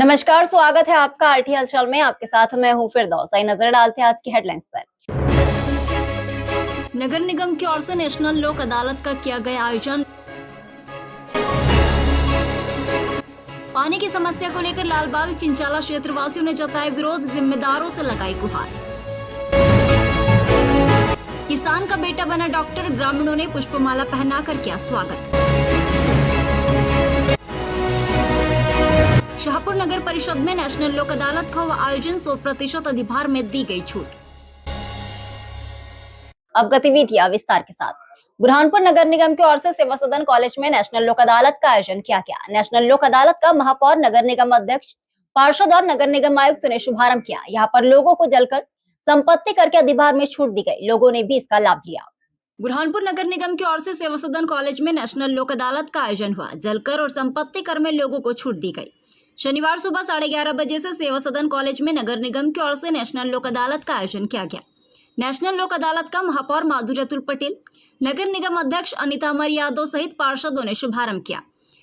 नमस्कार, स्वागत है आपका आरटी हलचल में। आपके साथ मैं हूं फिरदौस। आइए नजर डालते हैं आज की हेडलाइंस पर। नगर निगम की ओर से नेशनल लोक अदालत का किया गया आयोजन। पानी की समस्या को लेकर लालबाग चिंचाला क्षेत्रवासियों ने जताया विरोध, जिम्मेदारों से लगाई गुहार। किसान का बेटा बना डॉक्टर, ग्रामीणों ने पुष्पमाला पहनाकर किया स्वागत। शाहपुर नगर परिषद में नेशनल लोक अदालत का हुआ आयोजन, 100% अधिभार में दी गई छूट। अब गतिविधियां विस्तार के साथ। बुरहानपुर नगर निगम की ओर से सेवा सदन कॉलेज में नेशनल लोक अदालत का आयोजन किया गया। नेशनल लोक अदालत का महापौर, नगर निगम अध्यक्ष, पार्षद और नगर निगम आयुक्त ने शुभारंभ किया। यहाँ पर लोगों को जलकर संपत्ति कर के अधिभार में छूट दी गई। लोगों ने भी इसका लाभ लिया। बुरहानपुर नगर निगम की ओर से सेवा सदन कॉलेज में नेशनल लोक अदालत का आयोजन हुआ। जलकर और संपत्ति कर में लोगों को छूट दी गई। शनिवार सुबह 11:30 बजे से सेवा सदन कॉलेज में नगर निगम की ओर से नेशनल लोक अदालत का आयोजन किया गया। नेशनल लोक अदालत का महापौर माधुरी अतुल पटेल, नगर निगम अध्यक्ष अनिता अमर यादव सहित पार्षदों ने शुभारंभ किया।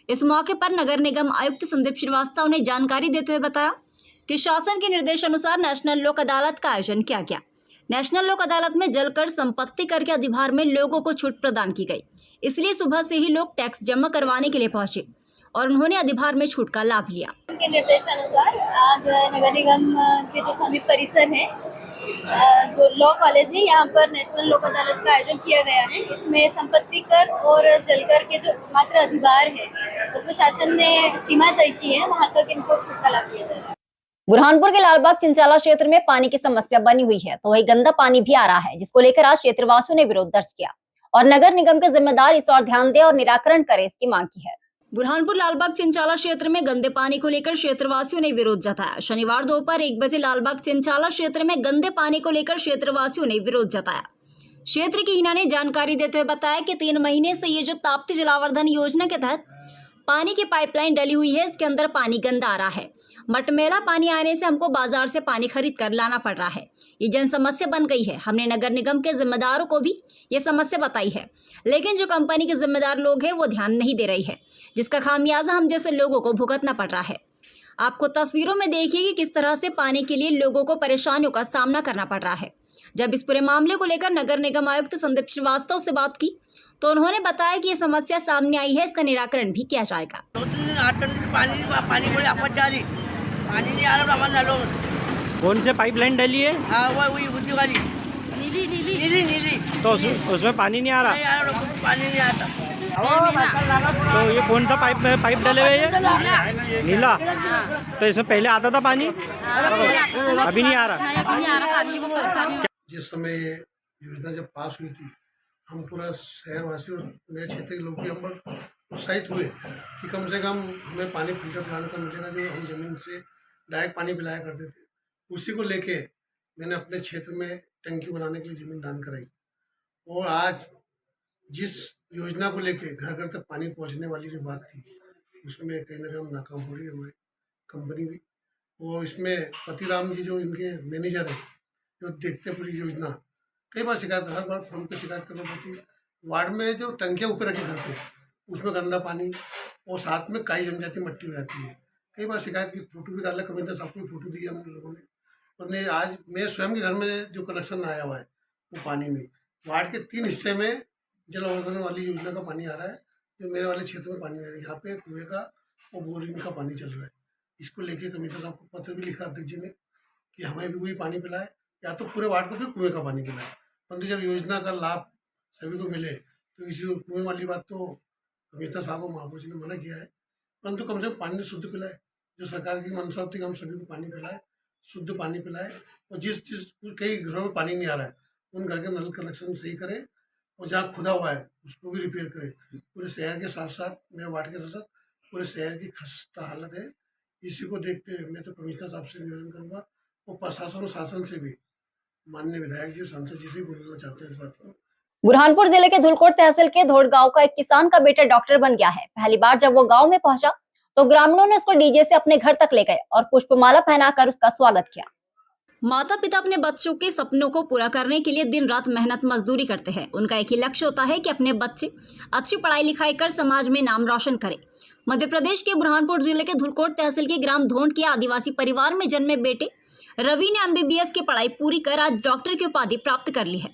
इस मौके पर नगर निगम आयुक्त संदीप श्रीवास्तव ने जानकारी देते हुए बताया कि शासन के निर्देशानुसार नेशनल लोक अदालत का आयोजन किया गया। नेशनल लोक अदालत में जलकर संपत्ति कर के अधिभार में लोगों को छूट प्रदान की गई। इसलिए सुबह से ही लोग टैक्स जमा करवाने के लिए पहुंचे और उन्होंने अधिभार में छूट का लाभ लिया। उनके निर्देशानुसार आज नगर निगम के जो समीप परिसर है, जो लॉ कॉलेज है, यहाँ पर नेशनल लोक अदालत का आयोजन किया गया है। इसमें संपत्ति कर और जलकर के जो मात्र अधिभार है, उसमें शासन ने सीमा तय की है, वहाँ तक इनको छूट का लाभ दिया जाएगा। बुरहानपुर के लालबाग चिंचाला क्षेत्र में पानी की समस्या बनी हुई है, तो वही गंदा पानी भी आ रहा है, जिसको लेकर आज क्षेत्रवासियों ने विरोध दर्ज किया और नगर निगम के जिम्मेदार इस ओर ध्यान दे और निराकरण करे, इसकी मांग की है। बुरहानपुर लालबाग चिंचाला क्षेत्र में गंदे पानी को लेकर क्षेत्रवासियों ने विरोध जताया। शनिवार दोपहर 1 बजे लालबाग चिंचाला क्षेत्र में गंदे पानी को लेकर क्षेत्रवासियों ने विरोध जताया। क्षेत्र की हिना ने जानकारी देते हुए बताया कि 3 महीने से ये जो ताप्ती जलावर्धन योजना के तहत पानी की पाइपलाइन डली हुई है, इसके अंदर पानी गंदा आ रहा है। मटमेला पानी आने से हमको बाजार से पानी खरीद कर लाना पड़ रहा है। ये जन समस्या बन गई है। हमने नगर निगम के जिम्मेदारों को भी ये समस्या बताई है, लेकिन जो कंपनी के जिम्मेदार लोग हैं वो ध्यान नहीं दे रही है, जिसका खामियाजा हम जैसे लोगों को भुगतना पड़ रहा है। आपको तस्वीरों में देखिए कि किस तरह से पानी के लिए लोगों को परेशानियों का सामना करना पड़ रहा है। जब इस पूरे मामले को लेकर नगर निगम आयुक्त संदीप श्रीवास्तव से बात की तो उन्होंने बताया कि ये समस्या सामने आई है, इसका निराकरण भी किया जाएगा। 2-3 8 टन पानी बड़ी आपत जा रही, पानी नहीं आ रहा हमारे नलों में। कौन से पाइपलाइन डली है? हाँ, वही बुद्धि वाली नीली। तो उसमें पानी नहीं आ रहा? नहीं आ रहा, पानी नहीं आता। तो ये कौन सा पाइप डले हुए है? नीला। तो इसमें पहले आता था पानी, अभी नहीं आ रहा। जिस समय योजना जब पास हुई थी, हम पूरा शहरवासी और मेरे क्षेत्र के लोग भी हम उत्साहित हुए कि कम से कम हमें पानी फिल्टर कराने का मिलेगा, जो हम ज़मीन से डायरेक्ट पानी पिलाया करते थे। उसी को लेके मैंने अपने क्षेत्र में टंकी बनाने के लिए ज़मीन दान कराई और आज जिस योजना को लेके घर घर तक पानी पहुंचने वाली जो बात थी, उसमें कहीं ना कहीं नाकाम हो रही है हमारी कंपनी भी। और इसमें पतिराम जी जो इनके मैनेजर हैं, जो देखते पूरी योजना, कई बार शिकायत, हर बार फोन पे शिकायत करना पड़ती है। वार्ड में जो टंकियाँ ऊपर रखी घर पे, उसमें गंदा पानी और साथ में काई जम जाती, मट्टी हो जाती है। कई बार शिकायत की, फोटो भी डाला, कमेंट सबको फोटो दी हम लोगों ने। और आज मेरे स्वयं के घर में जो कनेक्शन आया हुआ है वो पानी में, वार्ड के 3 हिस्से में जलावर्धन वाली योजना का पानी आ रहा है, जो मेरे वाले क्षेत्र में पानी आ रहा है। यहाँ पे कुएँ का और बोरिंग का पानी चल रहा है। इसको लेके कमिश्नर साहब को पत्र भी लिखा अध्यक्ष जी ने कि हमें भी वही पानी पिलाए, या तो पूरे वार्ड को फिर कुएँ का पानी पिलाए। परंतु जब योजना का लाभ सभी को मिले तो इसी कुएँ वाली बात तो कमिश्नर साहब को महापौर जी ने मना किया है। परंतु कम से कम पानी शुद्ध पिलाए, जो सरकार की मंशा थी कि हम सभी को पानी पिलाए, शुद्ध पानी पिलाए। और जिस कई घरों में पानी नहीं आ रहा है, उन घर के नल कनेक्शन सही करे और जहाँ खुदा हुआ है उसको भी रिपेयर करे। पूरे शहर के साथ साथ, मेरे वार्ड के साथ साथ पूरे शहर की खस्ता हालत है। इसी को देखते हुए मैं तो कमिश्नर साहब से निवेदन करूँगा और प्रशासन और शासन से भी, माननीय विधायक जी और सांसद जी से बोलना चाहते हैं इस बात को। बुरहानपुर जिले के धुलकोट तहसील के धोड़ गांव का एक किसान का बेटा डॉक्टर बन गया है। पहली बार जब वो गांव में पहुंचा तो ग्रामीणों ने उसको डीजे से अपने घर तक ले गए और पुष्पमाला पहनाकर उसका स्वागत किया। माता पिता अपने बच्चों के सपनों को पूरा करने के लिए दिन रात मेहनत मजदूरी करते हैं। उनका एक ही लक्ष्य होता है कि अपने बच्चे अच्छी पढ़ाई लिखाई कर समाज में नाम रोशन करें। मध्य प्रदेश के बुरहानपुर जिले के धुलकोट तहसील के ग्राम धोंड के आदिवासी परिवार में जन्मे बेटे रवि ने एमबीबीएस की पढ़ाई पूरी कर आज डॉक्टर की उपाधि प्राप्त कर ली है।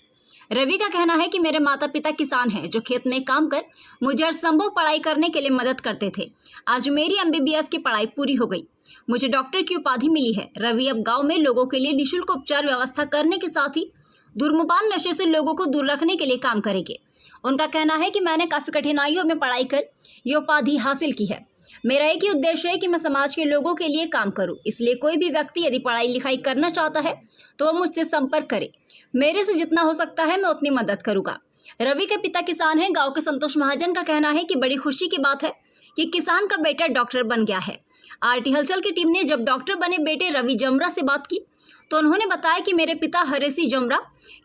रवि का कहना है कि मेरे माता पिता किसान हैं जो खेत में काम कर मुझे हर संभव पढ़ाई करने के लिए मदद करते थे। आज मेरी एमबीबीएस की पढ़ाई पूरी हो गई, मुझे डॉक्टर की उपाधि मिली है। रवि अब गाँव में लोगों के लिए निःशुल्क उपचार व्यवस्था करने के साथ ही धूम्रपान नशे से लोगों को दूर रखने के लिए काम करेंगे। उनका कहना है कि मैंने काफी कठिनाइयों में पढ़ाई कर ये उपाधि हासिल की है। मेरा एक ही उद्देश्य है कि मैं समाज के लोगों के लिए काम करूं, इसलिए कोई भी व्यक्ति यदि पढ़ाई लिखाई करना चाहता है तो वह मुझसे संपर्क करे। मेरे से जितना हो सकता है मैं उतनी मदद करूंगा। रवि के पिता किसान हैं। गांव के संतोष महाजन का कहना है कि बड़ी खुशी की बात है कि किसान का बेटा डॉक्टर बन गया है। आरटी हलचल की टीम ने जब डॉक्टर बने बेटे रवि जमरा से बात की तो उन्होंने बताया कि मेरे पिता हरेसी जमरा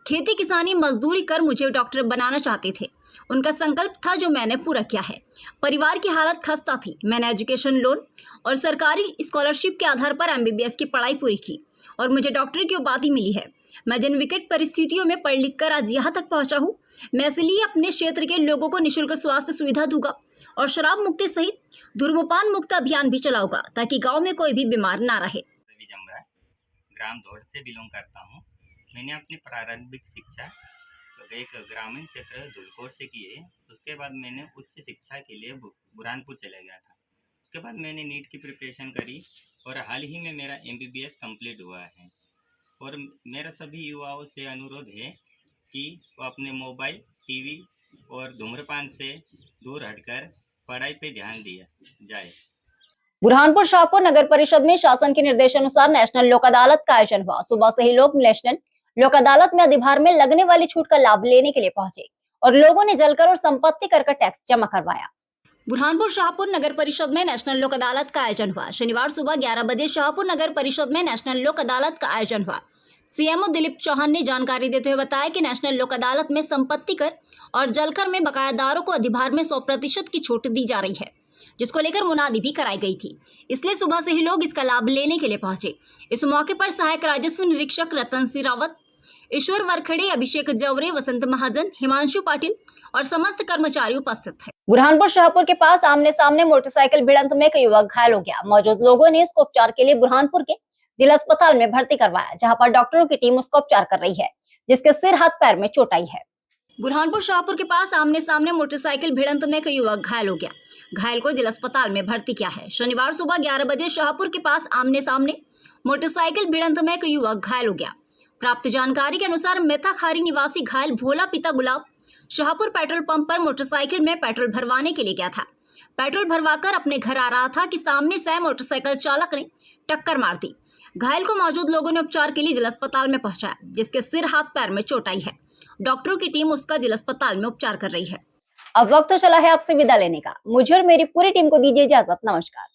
खेती किसानी मजदूरी कर मुझे डॉक्टर बनाना चाहते थे। उनका संकल्प था जो मैंने पूरा किया है। परिवार की हालत खस्ता थी। मैंने एजुकेशन लोन और सरकारी स्कॉलरशिप के आधार पर एमबीबीएस की पढ़ाई पूरी की और मुझे डॉक्टर की उपाधि मिली है। मैं जिन विकट परिस्थितियों में पढ़ लिख कर आज यहाँ तक पहुँचा हूँ, मैं इसलिए अपने क्षेत्र के लोगों को निःशुल्क स्वास्थ्य सुविधा दूंगा और शराब मुक्ति सहित धूम्रपान मुक्त अभियान भी चलाऊंगा ताकि गाँव में कोई भी बीमार ना रहे। ग्राम धोड़ से बिलोंग करता हूँ। मैंने अपनी प्रारंभिक शिक्षा तो एक ग्रामीण क्षेत्र धुलकोट से की है। उसके बाद मैंने उच्च शिक्षा के लिए बुरहानपुर चला गया था। उसके बाद मैंने नीट की प्रिपरेशन करी और हाल ही में मेरा एमबीबीएस कंप्लीट हुआ है। और मेरा सभी युवाओं से अनुरोध है कि वो अपने मोबाइल, टीवी और धूम्रपान से दूर हटकर पढ़ाई पे ध्यान दिया जाए। बुरहानपुर शाहपुर नगर परिषद में शासन के निर्देशानुसार नेशनल लोक अदालत का आयोजन हुआ। सुबह से ही लोग नेशनल लोक अदालत में अधिभार में लगने वाली छूट का लाभ लेने के लिए पहुंचे और लोगों ने जलकर और संपत्ति कर का टैक्स जमा करवाया। बुरहानपुर शाहपुर नगर परिषद में नेशनल लोक अदालत का आयोजन हुआ। शनिवार सुबह 11 बजे शाहपुर नगर परिषद में नेशनल लोक अदालत का आयोजन हुआ। सीएमओ दिलीप चौहान ने जानकारी देते हुए बताया कि नेशनल लोक अदालत में संपत्ति कर और जलकर में बकायादारों को अधिभार में 100% की छूट दी जा रही है, जिसको लेकर मुनादी भी कराई गई थी। इसलिए सुबह से ही लोग इसका लाभ लेने के लिए पहुंचे। इस मौके पर सहायक राजस्व निरीक्षक रतन सिंह रावत, ईश्वर वरखड़े, अभिषेक जवरे, वसंत महाजन, हिमांशु पाटिल और समस्त कर्मचारी उपस्थित थे। बुरहानपुर शाहपुर के पास आमने सामने मोटरसाइकिल भिड़ंत में एक युवक घायल हो गया। मौजूद लोगों ने इसको उपचार के लिए बुरहानपुर के जिला अस्पताल में भर्ती करवाया, जहाँ पर डॉक्टरों की टीम उसका उपचार कर रही है, जिसके सिर हाथ पैर में चोट आई है। बुरहानपुर शाहपुर के पास आमने सामने मोटरसाइकिल भिड़ंत में एक युवक घायल हो गया। घायल को जिला अस्पताल में भर्ती किया है। शनिवार सुबह 11 बजे शाहपुर के पास आमने सामने मोटरसाइकिल भिड़ंत में एक युवक घायल हो गया। प्राप्त जानकारी के अनुसार मेथाखारी निवासी घायल भोला पिता गुलाब शाहपुर पेट्रोल पंप पर मोटरसाइकिल में पेट्रोल भरवाने के लिए गया था। पेट्रोल भरवाकर अपने घर आ रहा था कि सामने से मोटरसाइकिल चालक ने टक्कर मार दी। घायल को मौजूद लोगों ने उपचार के लिए जिला अस्पताल में पहुंचाया, जिसके सिर हाथ पैर में चोट आई है। डॉक्टरों की टीम उसका जिला अस्पताल में उपचार कर रही है। अब वक्त तो चला है आपसे विदा लेने का। मुझे और मेरी पूरी टीम को दीजिए इजाजत। नमस्कार।